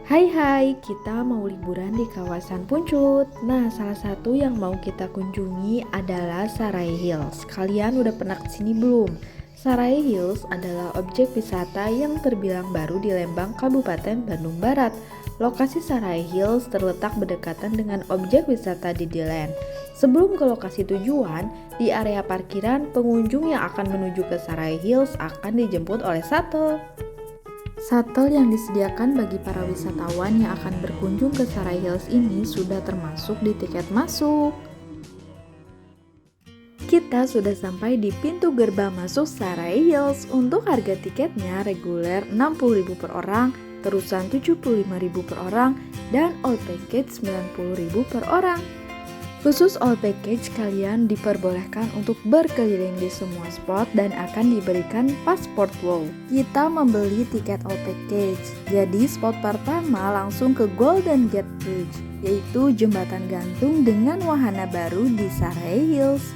Hai, kita mau liburan di kawasan Puncut. Nah, salah satu yang mau kita kunjungi adalah Sarai Hills. Kalian udah pernah kesini belum? Sarai Hills adalah objek wisata yang terbilang baru di Lembang, Kabupaten Bandung Barat. Lokasi Sarai Hills terletak berdekatan dengan objek wisata di Dilen. Sebelum ke lokasi tujuan, di area parkiran, pengunjung yang akan menuju ke Sarai Hills akan dijemput oleh shuttle. Shuttle yang disediakan bagi para wisatawan yang akan berkunjung ke Sarai Hills ini sudah termasuk di tiket masuk. Kita sudah sampai di pintu gerbang masuk Sarai Hills. Untuk harga tiketnya reguler Rp60.000 per orang, terusan Rp75.000 per orang, dan all package Rp90.000 per orang. Khusus all package, kalian diperbolehkan untuk berkeliling di semua spot dan akan diberikan pasport wow. Kita membeli tiket all package, jadi spot pertama langsung ke Golden Gate Bridge, yaitu jembatan gantung dengan wahana baru di Sarai Hills.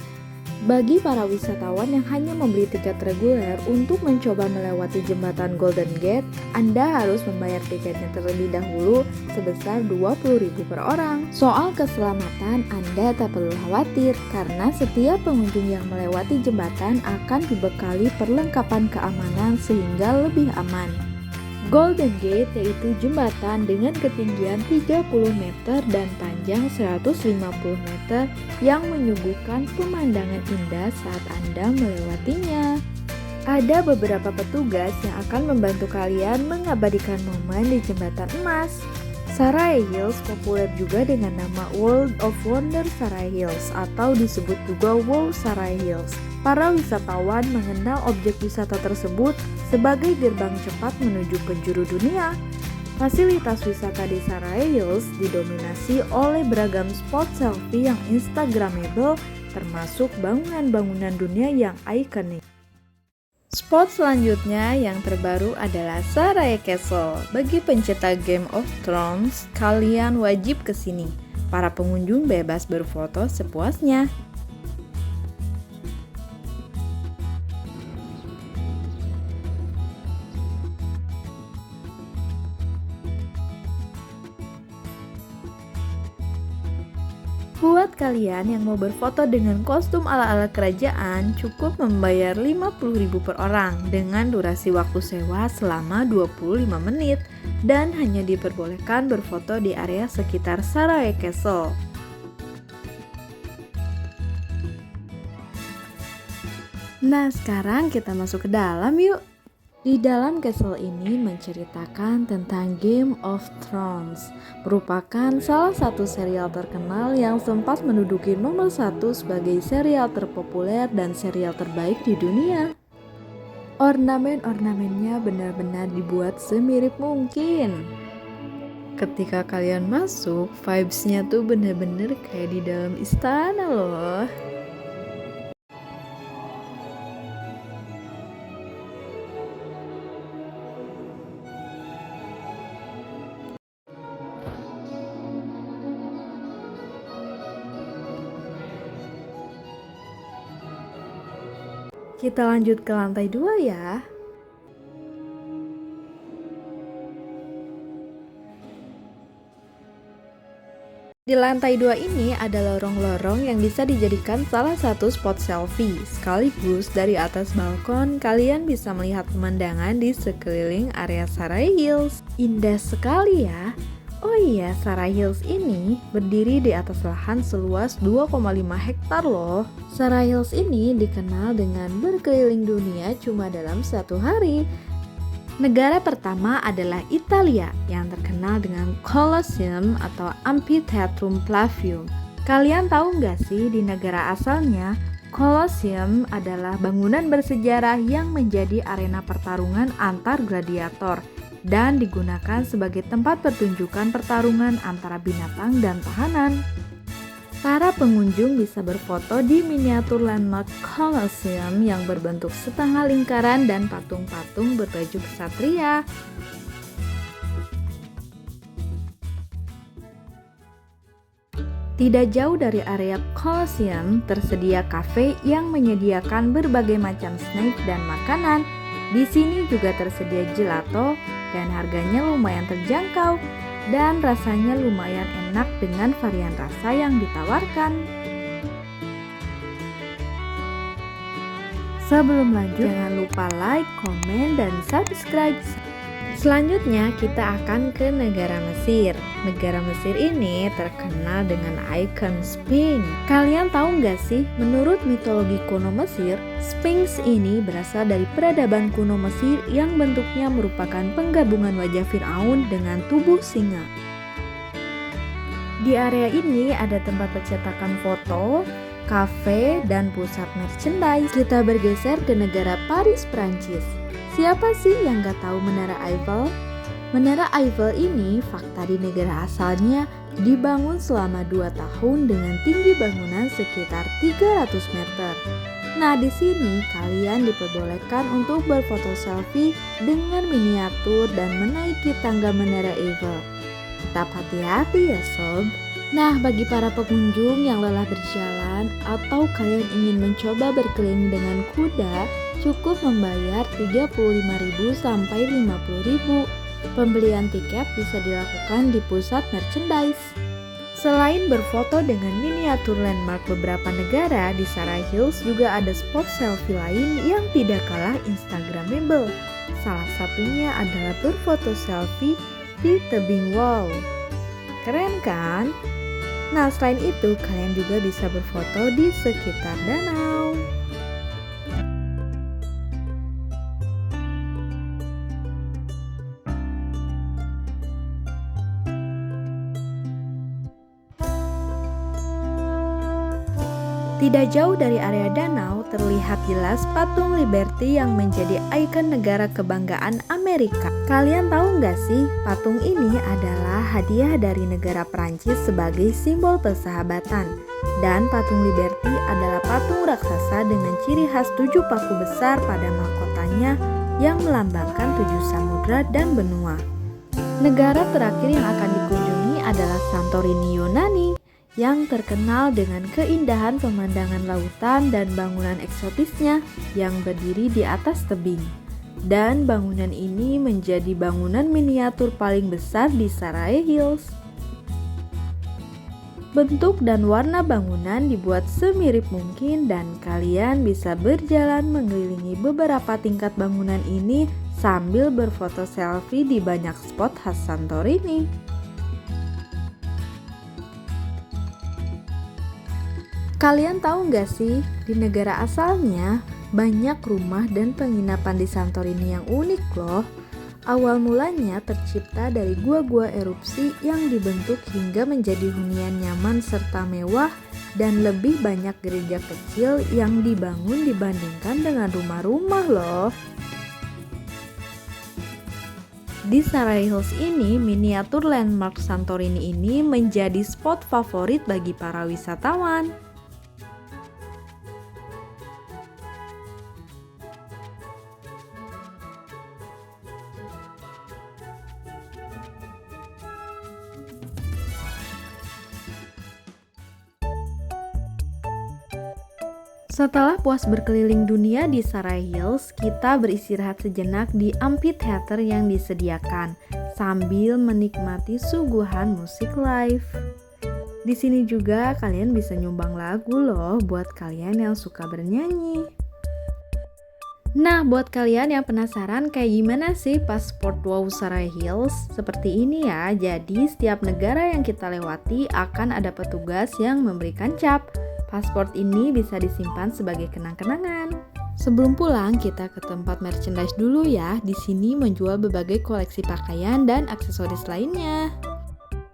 Bagi para wisatawan yang hanya membeli tiket reguler untuk mencoba melewati jembatan Golden Gate, Anda harus membayar tiketnya terlebih dahulu sebesar Rp20.000 per orang. Soal keselamatan, Anda tak perlu khawatir karena setiap pengunjung yang melewati jembatan akan dibekali perlengkapan keamanan sehingga lebih aman. Golden Gate yaitu jembatan dengan ketinggian 30 meter dan panjang 150 meter yang menyuguhkan pemandangan indah saat Anda melewatinya. Ada beberapa petugas yang akan membantu kalian mengabadikan momen di jembatan emas. Sarai Hills populer juga dengan nama World of Wonder Sarai Hills atau disebut juga Wow Sarai Hills. Para wisatawan mengenal objek wisata tersebut sebagai gerbang cepat menuju penjuru dunia. Fasilitas wisata di Sarai Hills didominasi oleh beragam spot selfie yang instagramable, termasuk bangunan-bangunan dunia yang ikonik. Spot selanjutnya yang terbaru adalah Sarai Castle. Bagi pencinta Game of Thrones, kalian wajib kesini. Para pengunjung bebas berfoto sepuasnya. Buat kalian yang mau berfoto dengan kostum ala-ala kerajaan, cukup membayar Rp50.000 per orang dengan durasi waktu sewa selama 25 menit dan hanya diperbolehkan berfoto di area sekitar Sarai Castle. Nah, sekarang kita masuk ke dalam yuk. Di dalam castle ini menceritakan tentang Game of Thrones, merupakan salah satu serial terkenal yang sempat menduduki nomor 1 sebagai serial terpopuler dan serial terbaik di dunia. Ornamen-ornamennya benar-benar dibuat semirip mungkin. Ketika kalian masuk, vibes-nya tuh benar-benar kayak di dalam istana loh. Kita lanjut ke lantai 2 ya. Di lantai 2 ini ada lorong-lorong yang bisa dijadikan salah satu spot selfie. Sekaligus dari atas balkon kalian bisa melihat pemandangan di sekeliling area Sarai Hills. Indah sekali ya. Oh iya, Sarai Hills ini berdiri di atas lahan seluas 2,5 hektar loh. Sarai Hills ini dikenal dengan berkeliling dunia cuma dalam satu hari. Negara pertama adalah Italia yang terkenal dengan Colosseum atau Amphitheatrum Flavium. Kalian tahu nggak sih di negara asalnya, Colosseum adalah bangunan bersejarah yang menjadi arena pertarungan antar gladiator dan digunakan sebagai tempat pertunjukan pertarungan antara binatang dan tahanan. Para pengunjung bisa berfoto di miniatur landmark Colosseum yang berbentuk setengah lingkaran dan patung-patung berbaju ksatria. Tidak jauh dari area Colosseum tersedia kafe yang menyediakan berbagai macam snack dan makanan. Di sini juga tersedia gelato, dan harganya lumayan terjangkau dan rasanya lumayan enak dengan varian rasa yang ditawarkan. Sebelum lanjut, jangan lupa like, komen, dan subscribe. Selanjutnya kita akan ke negara Mesir. Negara Mesir ini terkenal dengan ikon Sphinx. Kalian tahu nggak sih, menurut mitologi kuno Mesir, Sphinx ini berasal dari peradaban kuno Mesir yang bentuknya merupakan penggabungan wajah Firaun dengan tubuh singa. Di area ini ada tempat percetakan foto, kafe, dan pusat merchandise. Kita bergeser ke negara Paris, Prancis. Siapa sih yang gak tahu Menara Eiffel? Menara Eiffel ini fakta di negara asalnya dibangun selama 2 tahun dengan tinggi bangunan sekitar 300 meter. Nah, di sini kalian diperbolehkan untuk berfoto selfie dengan miniatur dan menaiki tangga Menara Eiffel. Tetap hati-hati ya sob. Nah, bagi para pengunjung yang lelah berjalan atau kalian ingin mencoba berkeliling dengan kuda, cukup membayar 35.000 sampai 50.000. Pembelian tiket bisa dilakukan di pusat merchandise. Selain berfoto dengan miniatur landmark beberapa negara, di Sarai Hills juga ada spot selfie lain yang tidak kalah instagramable. Salah satunya adalah berfoto selfie di tebing wall. Keren kan? Nah, selain itu kalian juga bisa berfoto di sekitar danau. Tidak jauh dari area danau, terlihat jelas patung Liberty yang menjadi ikon negara kebanggaan Amerika. Kalian tahu nggak sih, patung ini adalah hadiah dari negara Prancis sebagai simbol persahabatan. Dan patung Liberty adalah patung raksasa dengan ciri khas 7 paku besar pada mahkotanya yang melambangkan 7 samudra dan benua. Negara terakhir yang akan dikunjungi adalah Santorini, Yunani, yang terkenal dengan keindahan pemandangan lautan dan bangunan eksotisnya yang berdiri di atas tebing. Dan bangunan ini menjadi bangunan miniatur paling besar di Sarai Hills. Bentuk dan warna bangunan dibuat semirip mungkin dan kalian bisa berjalan mengelilingi beberapa tingkat bangunan ini sambil berfoto selfie di banyak spot khas Santorini. Kalian tahu nggak sih, di negara asalnya banyak rumah dan penginapan di Santorini yang unik loh. Awal mulanya tercipta dari gua-gua erupsi yang dibentuk hingga menjadi hunian nyaman serta mewah dan lebih banyak gereja kecil yang dibangun dibandingkan dengan rumah-rumah loh. Di Sarai Hills ini, miniatur landmark Santorini ini menjadi spot favorit bagi para wisatawan. Setelah puas berkeliling dunia di Sarai Hills, kita beristirahat sejenak di amphitheater yang disediakan sambil menikmati suguhan musik live. Di sini juga kalian bisa nyumbang lagu loh buat kalian yang suka bernyanyi. Nah, buat kalian yang penasaran kayak gimana sih pasport Wow Sarai Hills? Seperti ini ya, jadi setiap negara yang kita lewati akan ada petugas yang memberikan cap. Paspor ini bisa disimpan sebagai kenang-kenangan. Sebelum pulang, kita ke tempat merchandise dulu ya. Di sini menjual berbagai koleksi pakaian dan aksesoris lainnya.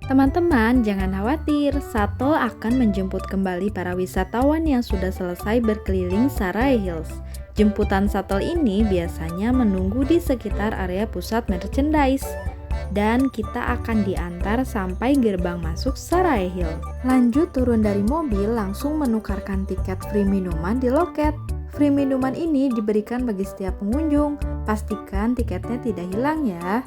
Teman-teman, jangan khawatir. Shuttle akan menjemput kembali para wisatawan yang sudah selesai berkeliling Sarai Hills. Jemputan shuttle ini biasanya menunggu di sekitar area pusat merchandise. Dan kita akan diantar sampai gerbang masuk Sarai Hills. Lanjut turun dari mobil, langsung menukarkan tiket free minuman di loket. Free minuman ini diberikan bagi setiap pengunjung. Pastikan tiketnya tidak hilang ya.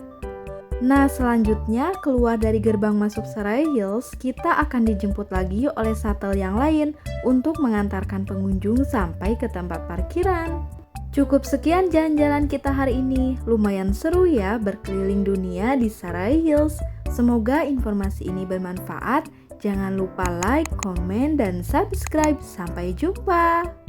Nah, selanjutnya keluar dari gerbang masuk Sarai Hills, kita akan dijemput lagi oleh shuttle yang lain untuk mengantarkan pengunjung sampai ke tempat parkiran. Cukup sekian jalan-jalan kita hari ini. Lumayan seru ya berkeliling dunia di Sarai Hills. Semoga informasi ini bermanfaat. Jangan lupa like, komen, dan subscribe. Sampai jumpa.